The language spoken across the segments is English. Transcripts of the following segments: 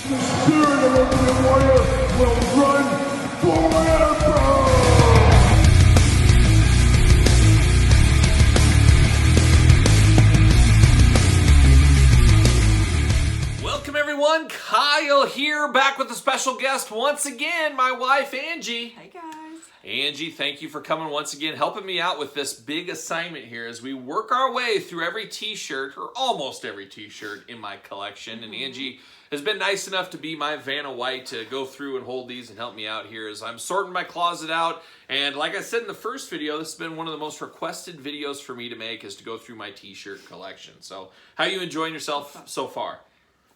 The spirit of Ultimate Warrior will run forever! Welcome everyone, Kyle here, back with a special guest once again, my wife Angie. Hey guys. Angie, thank you for coming once again, helping me out with this big assignment here as we work our way through every t-shirt, or almost every t-shirt in my collection. And Angie has been nice enough to be my Vanna White to go through and hold these and help me out here as I'm sorting my closet out. And like I said in the first video, this has been one of the most requested videos for me to make, is to go through my t-shirt collection. So how are you enjoying yourself so far?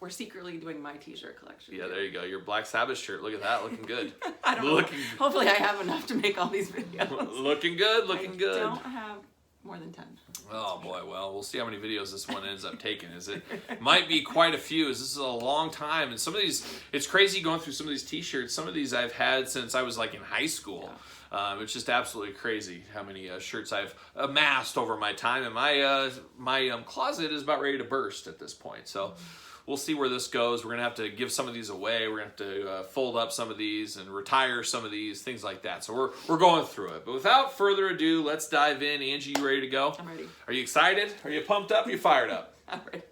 We're secretly doing my t-shirt collection. Yeah, there you go. Your Black Sabbath shirt. Look at that. Looking good. I don't know. Hopefully I have enough to make all these videos. Looking good. Looking good. I don't have more than 10. Oh, boy. Well, we'll see how many videos this one ends up taking. Might be quite a few. This is a long time. And some of these, it's crazy going through some of these t-shirts. Some of these I've had since I was like in high school. Yeah. It's just absolutely crazy how many shirts I've amassed over my time. And my closet is about ready to burst at this point. So we'll see where this goes. We're going to have to give some of these away. We're going to have to fold up some of these and retire some of these, things like that. So we're going through it. But without further ado, let's dive in. Angie, you ready to go? I'm ready. Are you excited? Are you pumped up? Are you fired up? I'm ready.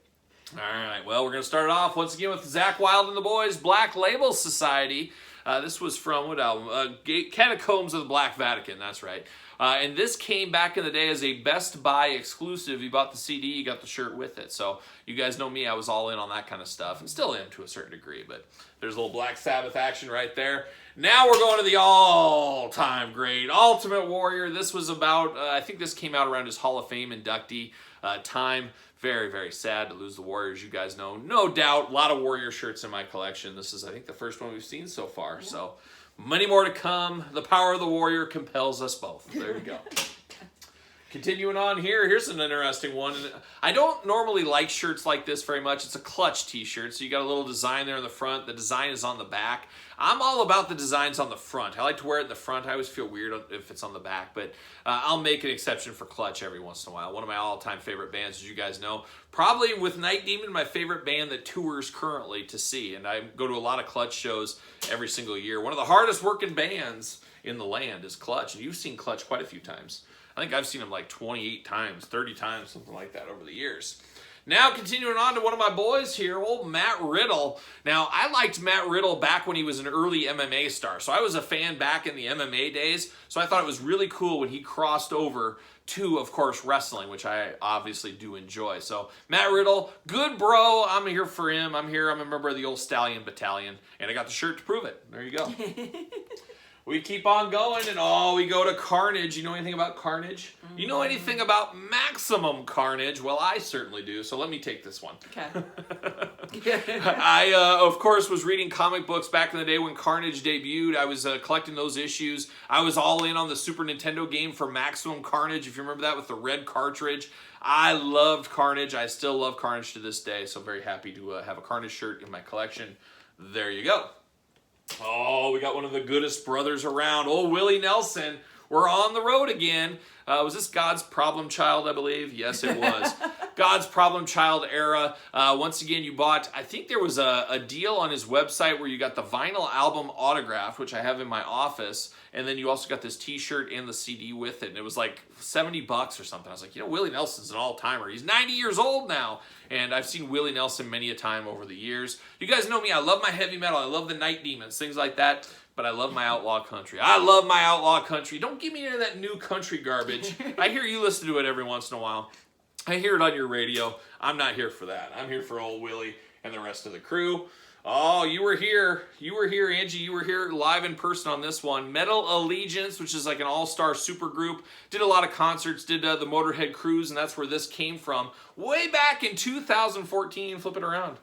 All right. Well, we're going to start it off once again with Zach Wilde and the Boys, Black Label Society. This was from what album? Catacombs of the Black Vatican. That's right. And this came back in the day as a Best Buy exclusive. You bought the CD, you got the shirt with it. So you guys know me, I was all in on that kind of stuff, and still am to a certain degree. But there's a little Black Sabbath action right there. Now we're going to the all-time great Ultimate Warrior. This was about, I think this came out around his Hall of Fame inductee time. Very, very sad to lose the Warriors. You guys know, no doubt, a lot of Warrior shirts in my collection. This is, I think, the first one we've seen so far. Yeah. So many more to come. The power of the Warrior compels us both. There you go. Continuing on here, here's an interesting one. I don't normally like shirts like this very much. It's a clutch t-shirt, so you got a little design there in the front. The design is on the back. I'm all about the designs on the front. I like to wear it in the front. I always feel weird if it's on the back, but I'll make an exception for Clutch every once in a while. One of my all-time favorite bands, as you guys know. Probably with Night Demon, my favorite band that tours currently to see, and I go to a lot of Clutch shows every single year. One of the hardest working bands in the land is Clutch, and you've seen Clutch quite a few times. I think I've seen them like 28 times, 30 times, something like that over the years. Now, continuing on to one of my boys here, old Matt Riddle. Now, I liked Matt Riddle back when he was an early MMA star. So I was a fan back in the MMA days. So I thought it was really cool when he crossed over to, of course, wrestling, which I obviously do enjoy. So Matt Riddle, good bro. I'm here for him. I'm here. I'm a member of the old Stallion Battalion. And I got the shirt to prove it. There you go. We keep on going, and we go to Carnage. You know anything about Carnage? Mm-hmm. You know anything about Maximum Carnage? Well, I certainly do, so let me take this one. Okay. I, of course, was reading comic books back in the day when Carnage debuted. I was collecting those issues. I was all in on the Super Nintendo game for Maximum Carnage, if you remember that, with the red cartridge. I loved Carnage. I still love Carnage to this day, so very happy to have a Carnage shirt in my collection. There you go. Oh, we got one of the goodest brothers around. Old Willie Nelson. We're on the road again. Was this God's Problem Child, I believe? Yes, it was. God's Problem Child era. Once again, you bought, I think there was a deal on his website where you got the vinyl album autographed, which I have in my office, and then you also got this t-shirt and the CD with it, and it was like $70 or something. I was like, Willie Nelson's an all-timer. He's 90 years old now, and I've seen Willie Nelson many a time over the years. You guys know me. I love my heavy metal. I love the Night Demons, things like that. But I love my outlaw country. I love my outlaw country. Don't give me any of that new country garbage. I hear you listen to it every once in a while. I hear it on your radio. I'm not here for that. I'm here for old Willie and the rest of the crew. Oh, you were here. You were here, Angie. You were here live in person on this one. Metal Allegiance, which is like an all-star super group. Did a lot of concerts. Did the Motorhead Cruise, and that's where this came from. Way back in 2014. Flip it around.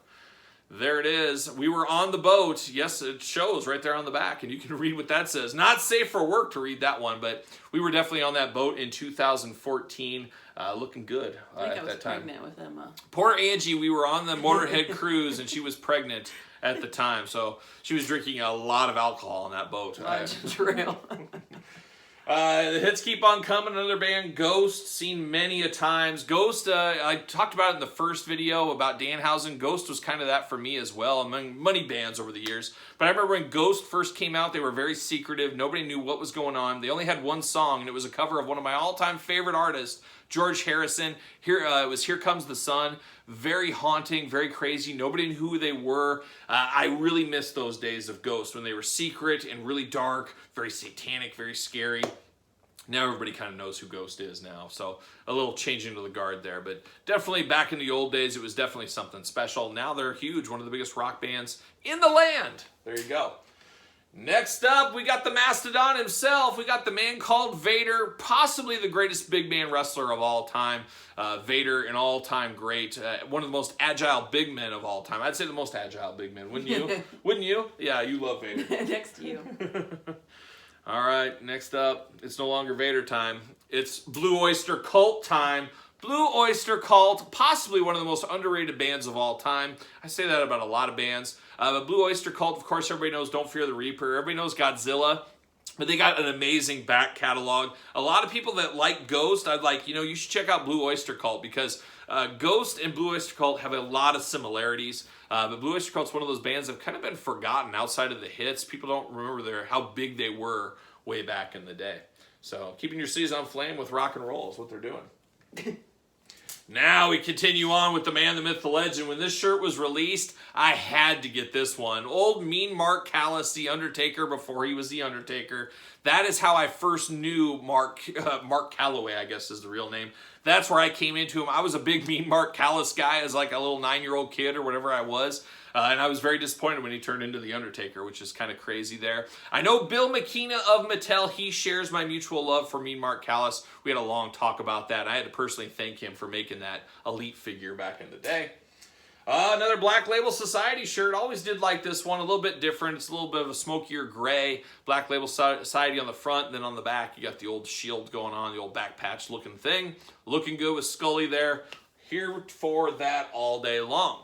There it is. We were on the boat. Yes, it shows right there on the back, and you can read what that says. Not safe for work to read that one, but we were definitely on that boat in 2014, looking good at that time. Pregnant with Emma. Poor Angie, we were on the Motorhead Cruise, and she was pregnant at the time, so she was drinking a lot of alcohol on that boat. True. The hits keep on coming. Another band, Ghost, seen many a times. Ghost, I talked about it in the first video about Danhausen. Ghost was kind of that for me as well, among many bands over the years. But I remember when Ghost first came out, they were very secretive. Nobody knew what was going on. They only had one song, and it was a cover of one of my all-time favorite artists, George Harrison. It was Here Comes the Sun. Very haunting, very crazy. Nobody knew who they were. I really miss those days of Ghost when they were secret and really dark, very satanic, very scary. Now everybody kind of knows who Ghost is now, so a little changing to the guard there. But definitely back in the old days, it was definitely something special. Now they're huge, one of the biggest rock bands in the land. There you go. Next up, we got the Mastodon himself. We got the man called Vader, possibly the greatest big man wrestler of all time. Vader, an all-time great, one of the most agile big men of all time. I'd say the most agile big man, wouldn't you? Wouldn't you? Yeah, you love Vader. Next to you. All right, next up, it's no longer Vader time. It's Blue Oyster Cult time. Blue Oyster Cult, possibly one of the most underrated bands of all time. I say that about a lot of bands. But Blue Oyster Cult, of course, everybody knows Don't Fear the Reaper. Everybody knows Godzilla. But they got an amazing back catalog. A lot of people that like Ghost, I'd like, you should check out Blue Oyster Cult because Ghost and Blue Oyster Cult have a lot of similarities. But Blue Oyster Cult's one of those bands that have kind of been forgotten outside of the hits. People don't remember how big they were way back in the day. So keeping your cities on flame with rock and roll is what they're doing. Now we continue on with the man, the myth, the legend. When this shirt was released, I had to get this one. Old Mean Mark Callis, The Undertaker, before he was The Undertaker. That is how I first knew Mark Calloway, I guess is the real name. That's where I came into him. I was a big Mean Mark Callis guy as like a little 9-year-old kid or whatever I was. And I was very disappointed when he turned into The Undertaker, which is kind of crazy there. I know Bill McKenna of Mattel, he shares my mutual love for Mean Mark Callis. We had a long talk about that. I had to personally thank him for making that elite figure back in the day. Another Black Label Society shirt. Always did like this one. A little bit different. It's a little bit of a smokier gray. Black Label Society on the front, and then on the back, you got the old shield going on, the old back patch looking thing. Looking good with Scully there. Here for that all day long.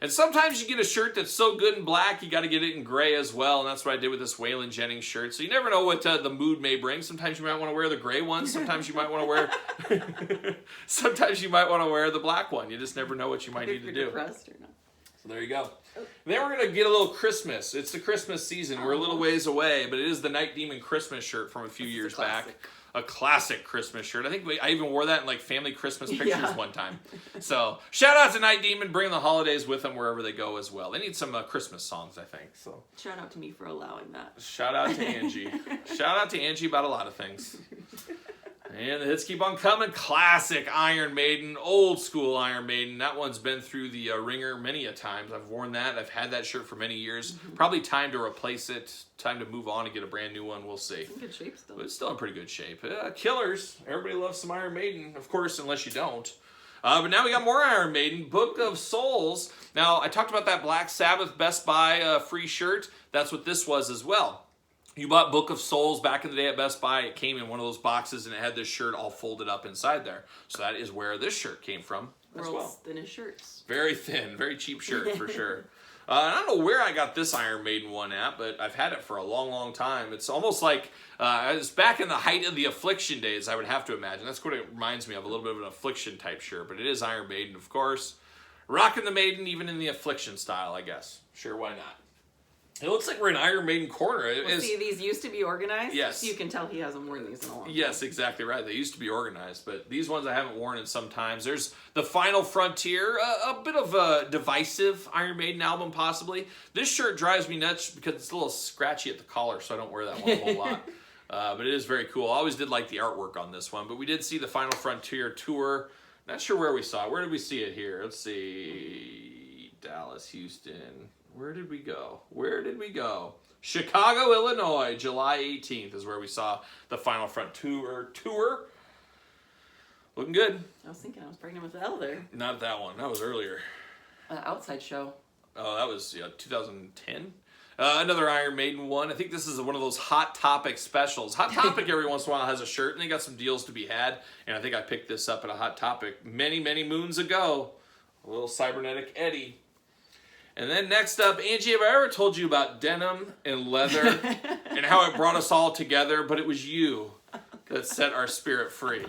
And sometimes you get a shirt that's so good in black, you got to get it in gray as well, and that's what I did with this Waylon Jennings shirt. So you never know what the mood may bring. Sometimes you might want to wear the gray one. Sometimes you might want to wear. Sometimes you might want to wear the black one. You just never know what you might need to do. Depressed or not. So there you go. And then we're gonna get a little Christmas. It's the Christmas season. We're a little ways away, but it is the Night Demon Christmas shirt from a few years back. A classic Christmas shirt. I think I even wore that in like family Christmas pictures one time. So shout out to Night Demon, bringing the holidays with them wherever they go as well. They need some Christmas songs, I think. So shout out to me for allowing that. Shout out to Angie. Shout out to Angie about a lot of things. And the hits keep on coming. Classic Iron Maiden, old school Iron Maiden. That one's been through the ringer many a times. I've worn that. I've had that shirt for many years. Probably time to replace it. Time to move on and get a brand new one. We'll see. It's in good shape still. But it's still in pretty good shape. Killers. Everybody loves some Iron Maiden, of course, unless you don't. But now we got more Iron Maiden. Book of Souls. Now, I talked about that Black Sabbath Best Buy free shirt. That's what this was as well. You bought Book of Souls back in the day at Best Buy. It came in one of those boxes, and it had this shirt all folded up inside there. So that is where this shirt came from as well. World's thinnest shirts. Very thin, very cheap shirt for sure. I don't know where I got this Iron Maiden one at, but I've had it for a long, long time. It's almost like it's back in the height of the Affliction days, I would have to imagine. That's what it reminds me of, a little bit of an Affliction type shirt. But it is Iron Maiden, of course. Rocking the Maiden, even in the Affliction style, I guess. Sure, why not? It looks like we're in Iron Maiden corner. See, these used to be organized. Yes. So you can tell he hasn't worn these in a long time. Yes, exactly right. They used to be organized, but these ones I haven't worn in some times. There's The Final Frontier, a bit of a divisive Iron Maiden album, possibly. This shirt drives me nuts because it's a little scratchy at the collar, so I don't wear that one a whole lot. But it is very cool. I always did like the artwork on this one, but we did see the Final Frontier tour. Not sure where we saw it. Where did we see it here? Let's see. Dallas, Houston. Where did we go? Where did we go? Chicago, Illinois, July 18th is where we saw the Final Frontier tour. Looking good. I was thinking I was pregnant with L there. Not that one. That was earlier. Outside show. Oh, that was 2010. Another Iron Maiden one. I think this is one of those Hot Topic specials. Hot Topic every once in a while has a shirt, and they got some deals to be had. And I think I picked this up at a Hot Topic many, many moons ago. A little cybernetic Eddie. And then next up, Angie, have I ever told you about denim and leather and how it brought us all together? But it was you. that set our spirit free.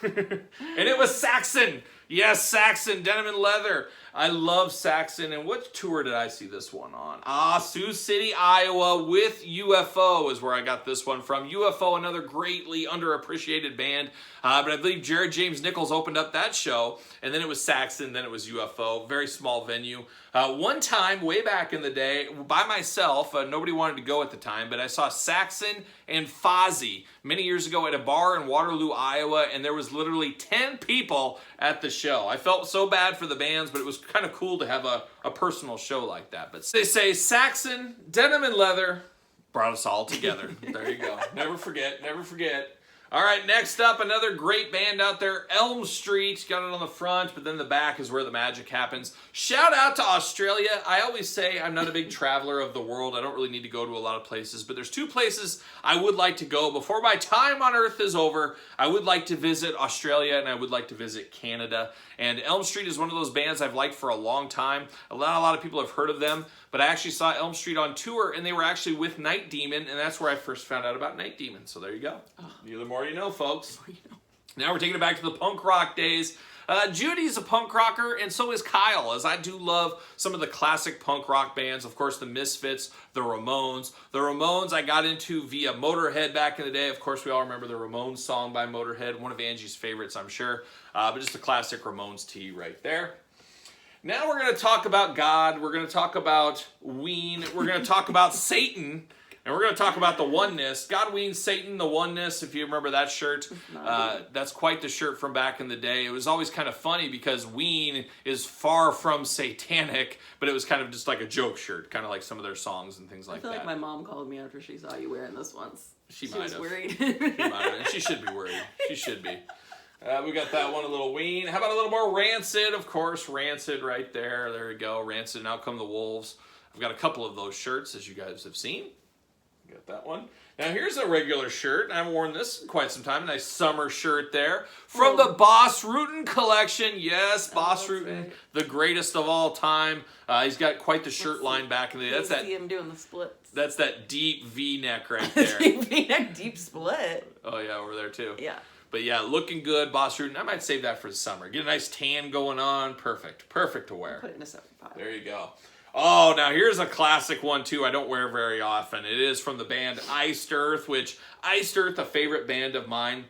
And it was Saxon. Yes, Saxon, Denim and Leather. I love Saxon. And what tour did I see this one on? Sioux City, Iowa with UFO is where I got this one from. UFO, another greatly underappreciated band. But I believe Jared James Nichols opened up that show. And then it was Saxon, then it was UFO. Very small venue. One time, way back in the day, by myself, nobody wanted to go at the time, but I saw Saxon and Fozzy many years ago at a bar in Waterloo, Iowa, and there was literally 10 people at the show. I felt so bad for the bands, but it was kind of cool to have a personal show like that. But they say Saxon, Denim and Leather brought us all together. There you go. Never forget, never forget. All right, next up, another great band out there, Elm Street. Got it on the front, but then the back is where the magic happens. Shout out to Australia. I always say I'm not a big traveler of the world. I don't really need to go to a lot of places, but there's two places I would like to go. Before my time on Earth is over, I would like to visit Australia, and I would like to visit Canada. And Elm Street is one of those bands I've liked for a long time. A lot of people have heard of them, but I actually saw Elm Street on tour, and they were actually with Night Demon, and that's where I first found out about Night Demon. So there you go. The more you know, folks. Now we're taking it back to the punk rock days. Judy's a punk rocker, and so is Kyle, as I do love some of the classic punk rock bands. Of course, the Misfits, the Ramones. The Ramones I got into via Motorhead back in the day. Of course, we all remember the Ramones song by Motorhead, one of Angie's favorites, I'm sure. But just a classic Ramones tee right there. Now we're going to talk about God. We're going to talk about Ween. We're going to talk about Satan. And we're going to talk about the oneness. God, Ween, Satan, the oneness, if you remember that shirt. That's quite the shirt from back in the day. It was always kind of funny because Ween is far from satanic, but it was kind of just like a joke shirt, kind of like some of their songs and things like that. I feel like my mom called me after she saw you wearing this once. She was worried. She might have. And she should be worried. She should be. We got that one, a little Ween. How about a little more Rancid? Of course, Rancid right there. There we go. Rancid, and Out Come the Wolves. I've got a couple of those shirts, as you guys have seen. Got that one. Now here's a regular shirt. I haven't worn this in quite some time. A nice summer shirt there. From the Boss Rutan collection. Yes, Boss Rutan, right. The greatest of all time. He's got quite the shirt line back in the day. That's that. See him doing the splits. That's that deep V-neck right there. Deep V-neck, deep split. Oh yeah, over there too. Yeah. But yeah, looking good, Boss Rutan. I might save that for the summer. Get a nice tan going on. Perfect. Perfect to wear. Put it in a 75. There you go. Oh, now here's a classic one, too. I don't wear very often. It is from the band Iced Earth, which Iced Earth, a favorite band of mine.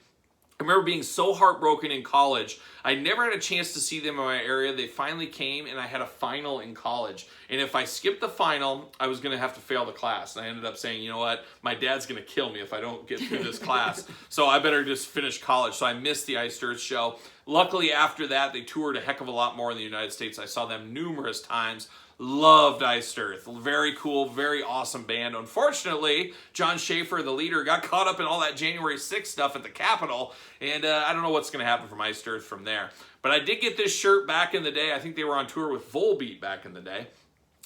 I remember being so heartbroken in college. I never had a chance to see them in my area. They finally came, and I had a final in college. And if I skipped the final, I was going to have to fail the class. And I ended up saying, you know what? My dad's going to kill me if I don't get through this class. So I better just finish college. So I missed the Iced Earth show. Luckily, after that, they toured a heck of a lot more in the United States. I saw them numerous times. Loved Iced Earth. Very cool, very awesome band. Unfortunately, John Schaefer, the leader, got caught up in all that January 6th stuff at the Capitol, and I don't know what's going to happen from Iced Earth from there. But I did get this shirt back in the day. I think they were on tour with Volbeat back in the day.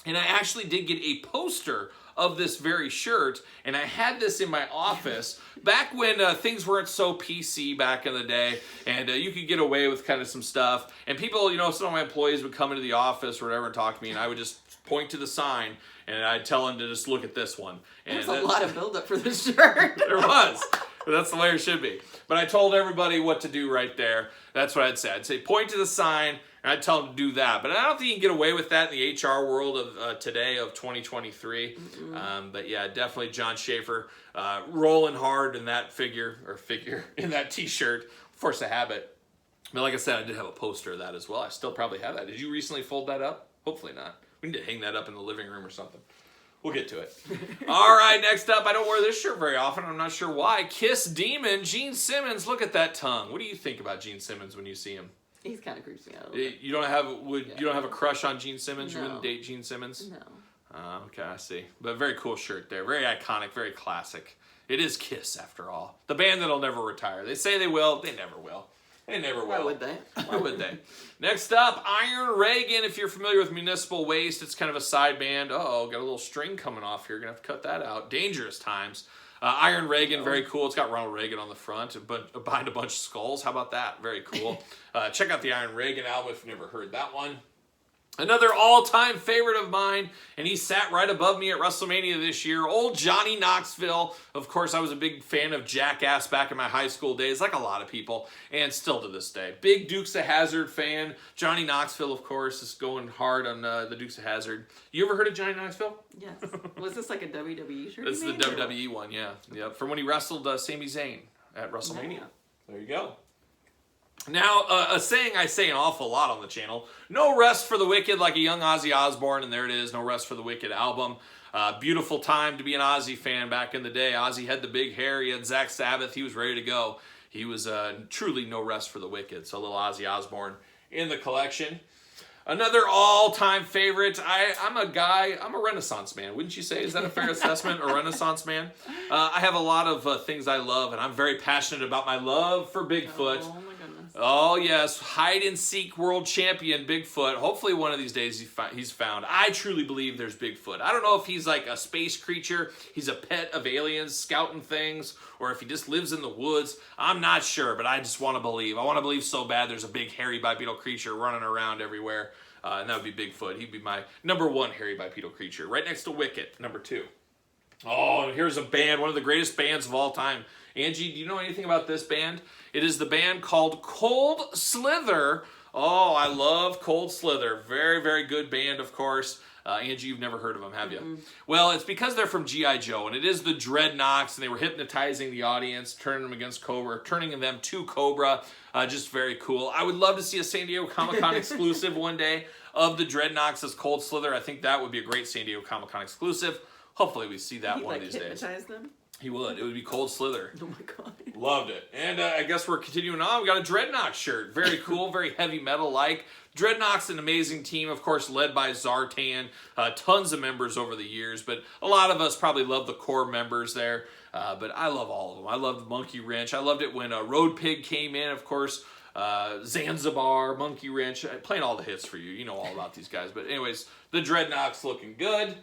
And I actually did get a poster of this very shirt, and I had this in my office back when things weren't so PC back in the day, and you could get away with kind of some stuff. And people, you know, some of my employees would come into the office or whatever and talk to me, and I would just point to the sign, and I'd tell them to just look at this one. And there's a lot of buildup for this shirt. There was. But that's the way it should be. But I told everybody what to do right there. That's what I'd say. I'd say point to the sign, and I'd tell them to do that. But I don't think you can get away with that in the HR world of today, of 2023. But yeah, definitely John Schaefer rolling hard in that figure, in that t-shirt. Force a habit. But like I said, I did have a poster of that as well. I still probably have that. Did you recently fold that up? Hopefully not. We need to hang that up in the living room or something. We'll get to it. All right, next up, I don't wear this shirt very often. I'm not sure why. Kiss Demon, Gene Simmons. Look at that tongue. What do you think about Gene Simmons when you see him? He's kind of creeps me out a little bit. You don't have a crush on Gene Simmons? No. You wouldn't date Gene Simmons? No. Okay, I see. But very cool shirt there. Very iconic, very classic. It is Kiss, after all. The band that'll never retire. They say they will. They never will. They never will. Why would they? Why would they? Next up, Iron Reagan. If you're familiar with Municipal Waste, it's kind of a side band. Uh-oh, got a little string coming off here. Gonna have to cut that out. Dangerous Times. Iron Reagan, very cool. It's got Ronald Reagan on the front, but behind a bunch of skulls. How about that? Very cool. Check out the Iron Reagan album if you've never heard that one. Another all-time favorite of mine, and he sat right above me at WrestleMania this year, old Johnny Knoxville. Of course, I was a big fan of Jackass back in my high school days, like a lot of people, and still to this day. Big Dukes of Hazzard fan. Johnny Knoxville, of course, is going hard on the Dukes of Hazzard. You ever heard of Johnny Knoxville? Yes. Was this like a WWE shirt? It's the WWE one, yeah. Yep. From when he wrestled Sami Zayn at WrestleMania. Yeah. There you go. Now, a saying I say an awful lot on the channel, no rest for the wicked, like a young Ozzy Osbourne, and there it is, No Rest for the Wicked album. Beautiful time to be an Ozzy fan back in the day. Ozzy had the big hair, he had Zach Sabbath, he was ready to go. He was truly no rest for the wicked, so a little Ozzy Osbourne in the collection. Another all-time favorite, I'm a Renaissance man, wouldn't you say? Is that a fair assessment, a Renaissance man? I have a lot of things I love, and I'm very passionate about my love for Bigfoot. Oh my goodness. Oh, yes, hide-and-seek world champion Bigfoot. Hopefully one of these days he's found. I truly believe there's Bigfoot. I don't know if he's like a space creature, he's a pet of aliens scouting things, or if he just lives in the woods. I'm not sure, but I just want to believe. I want to believe so bad there's a big hairy bipedal creature running around everywhere, and that would be Bigfoot. He'd be my number one hairy bipedal creature, right next to Wicket, number 2. Oh, and here's a band, one of the greatest bands of all time. Angie, do you know anything about this band? It is the band called Cold Slither. Oh, I love Cold Slither. Very, very good band, of course. Angie, you've never heard of them, have you? Mm-mm. Well, it's because they're from G.I. Joe, and it is the Dreadnoks, and they were hypnotizing the audience, turning them against Cobra, turning them to Cobra. Just very cool. I would love to see a San Diego Comic-Con exclusive one day of the Dreadnoks as Cold Slither. I think that would be a great San Diego Comic-Con exclusive. Hopefully we see that one of these days. Hypnotize them? He would. It would be Cold Slither. Oh my god. Loved it. And I guess we're continuing on. We got a Dreadnought shirt. Very cool, very heavy metal-like. Dreadnought's an amazing team, of course, led by Zartan. Tons of members over the years, but a lot of us probably love the core members there. But I love all of them. I loved Monkey Wrench. I loved it when Road Pig came in, of course. Zanzibar, Monkey Wrench. Playing all the hits for you. You know all about these guys. But anyways, the Dreadnought's looking good.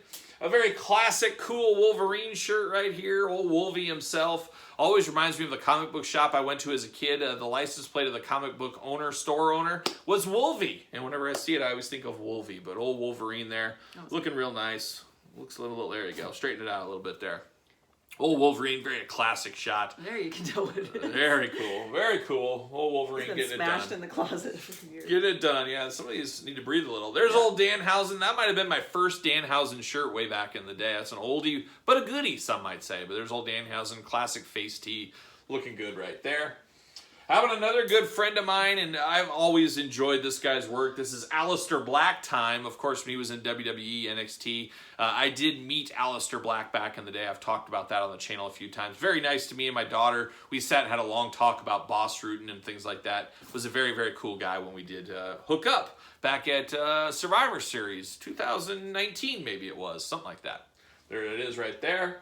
A very classic, cool Wolverine shirt right here. Old Wolvie himself. Always reminds me of the comic book shop I went to as a kid. The license plate of the comic book store owner, was Wolvie. And whenever I see it, I always think of Wolvie. But old Wolverine there, looking real nice. Looks a little, there you go. Straighten it out a little bit there. Old Wolverine, very classic shot. There you can tell what it is. Very cool, very cool. Old Wolverine getting it done. Smashed in the closet for years. Get it done, yeah. Some of these need to breathe a little. There's old Danhausen. That might have been my first Danhausen shirt way back in the day. That's an oldie, but a goodie, some might say. But there's old Danhausen, classic face tee. Looking good right there. Having another good friend of mine, and I've always enjoyed this guy's work. This is Aleister Black time. Of course, when he was in WWE, NXT. I did meet Aleister Black back in the day. I've talked about that on the channel a few times. Very nice to me and my daughter. We sat and had a long talk about boss rooting and things like that. Was a very, very cool guy when we did hook up back at Survivor Series 2019, maybe it was. Something like that. There it is right there.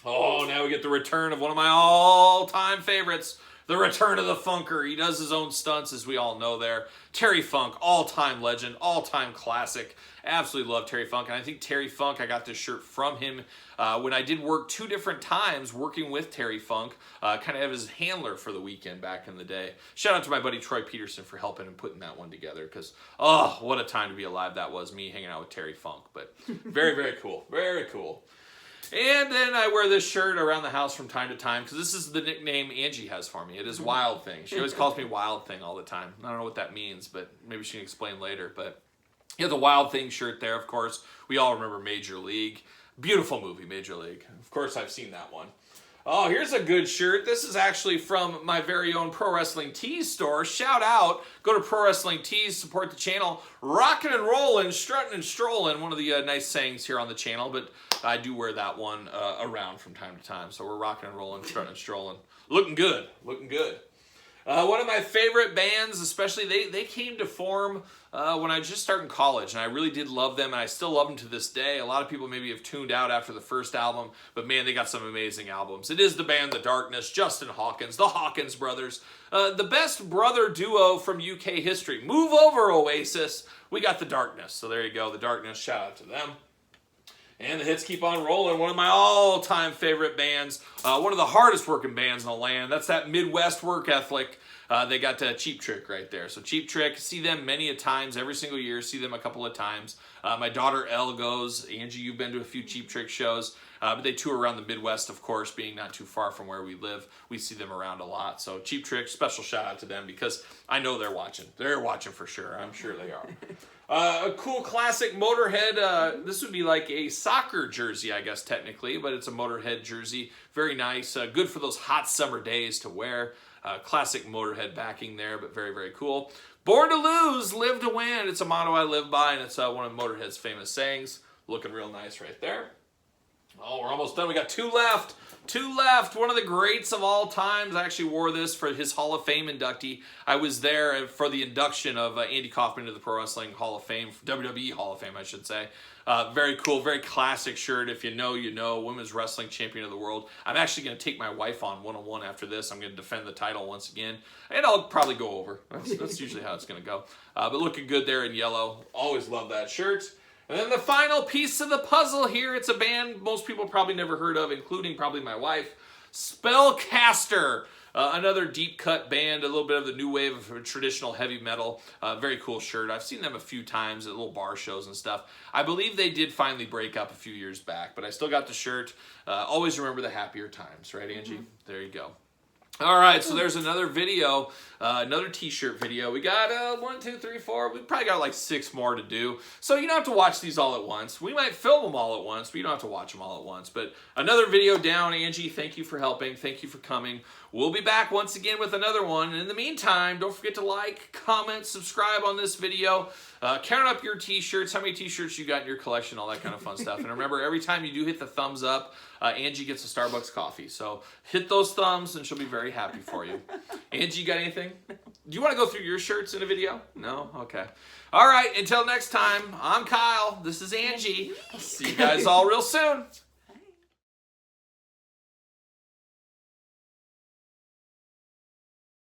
Oh, now we get the return of one of my all-time favorites. The return of the Funker. He does his own stunts, as we all know there. Terry Funk, all-time legend, all-time classic. Absolutely love Terry Funk. And I think Terry Funk, I got this shirt from him when I did work 2 different times working with Terry Funk. Kind of as his handler for the weekend back in the day. Shout out to my buddy Troy Peterson for helping and putting that one together. Because, oh, what a time to be alive that was, me hanging out with Terry Funk. But very, very cool. Very cool. And then I wear this shirt around the house from time to time because this is the nickname Angie has for me. It is Wild Thing. She always calls me Wild Thing all the time. I don't know what that means, but maybe she can explain later. But yeah, the Wild Thing shirt there, of course. We all remember Major League. Beautiful movie, Major League. Of course, I've seen that one. Oh, here's a good shirt. This is actually from my very own Pro Wrestling Tees store. Shout out. Go to Pro Wrestling Tees, support the channel. Rockin' and rollin', strutting and strolling. One of the nice sayings here on the channel, but I do wear that one around from time to time. So we're rocking and rolling, strutting and strolling. Looking good. Looking good. One of my favorite bands, especially, they came to form when I was just starting college, and I really did love them, and I still love them to this day. A lot of people maybe have tuned out after the first album, but man, they got some amazing albums. It is the band The Darkness, Justin Hawkins, the Hawkins brothers, the best brother duo from UK history. Move over, Oasis. We got The Darkness, so there you go, The Darkness. Shout out to them. And the hits keep on rolling. One of my all-time favorite bands. One of the hardest working bands in the land. That's that Midwest work ethic. they got Cheap Trick right there. So Cheap Trick, see them many a times, every single year, see them a couple of times. My daughter Elle goes. Angie, you've been to a few Cheap Trick shows. But they tour around the Midwest, of course, being not too far from where we live. We see them around a lot. So Cheap Trick, special shout out to them because I know they're watching. They're watching for sure. I'm sure they are. A cool classic Motorhead. This would be like a soccer jersey, I guess, technically, but it's a Motorhead jersey. Very nice. Good for those hot summer days to wear. Classic Motorhead backing there, but very, very cool. Born to lose, live to win. It's a motto I live by, and it's one of Motorhead's famous sayings. Looking real nice right there. Oh, we're almost done. We got 2 left. 2 left. One of the greats of all times. I actually wore this for his Hall of Fame inductee. I was there for the induction of Andy Kaufman to the Pro Wrestling Hall of Fame, WWE Hall of Fame, I should say. Very cool, very classic shirt. If you know, you know. Women's Wrestling Champion of the World. I'm actually going to take my wife on one-on-one after this. I'm going to defend the title once again. And I'll probably go over. That's usually how it's going to go. But looking good there in yellow. Always love that shirt. And then the final piece of the puzzle here, it's a band most people probably never heard of, including probably my wife, Spellcaster. Another deep cut band, a little bit of the new wave of traditional heavy metal. Very cool shirt. I've seen them a few times at little bar shows and stuff. I believe they did finally break up a few years back, but I still got the shirt. Always remember the happier times, right, Angie? Mm-hmm. There you go. All right, so there's another video, another t-shirt video. We got 1, 2, 3, 4. We probably got like 6 more to do. So you don't have to watch these all at once. We might film them all at once, but you don't have to watch them all at once. But another video down, Angie. Thank you for helping. Thank you for coming. We'll be back once again with another one. And in the meantime, don't forget to like, comment, subscribe on this video. Count up your t-shirts, how many t-shirts you got in your collection, all that kind of fun stuff. And remember, every time you do hit the thumbs up, Angie gets a Starbucks coffee. So hit those thumbs and she'll be very happy for you. Angie, you got anything? Do you want to go through your shirts in a video? No? Okay. All right, until next time, I'm Kyle. This is Angie. See you guys all real soon.